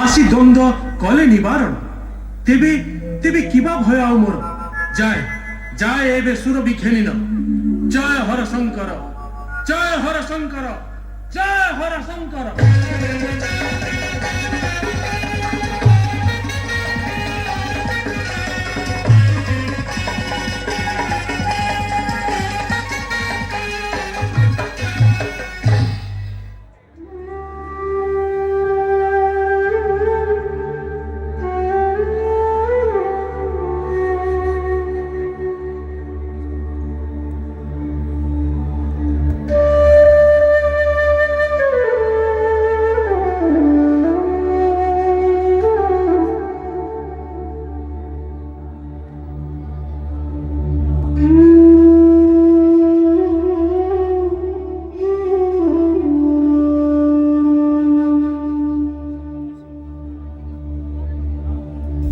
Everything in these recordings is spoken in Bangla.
আসি দ্বন্দ্ব কলে নিবারণ তেবে তেবে কিবা ভয় আও মোর যায় যায় এবে সুরবি খেলিন জয় হরশঙ্কর জয় হরশঙ্কর জয় হরশঙ্কর।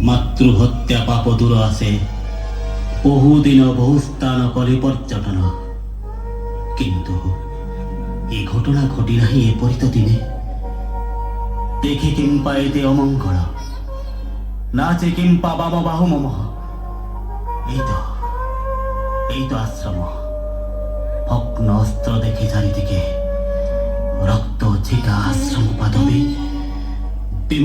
মাতৃহত্যা পাপ দূর আছে, বহুদিন বহু স্থান করে পর্যটন, কিন্তু এ ঘটনা ঘটি নাহি এপরিত দিনে। দেখে কিম্পা এতে অমঙ্গল, নাচে কিম্পা বাবা বাহু মম। এই তো আশ্রম, ভগ্ন অস্ত্র দেখে চারিদিকে রক্ত ছিটা আশ্রম পাদবে।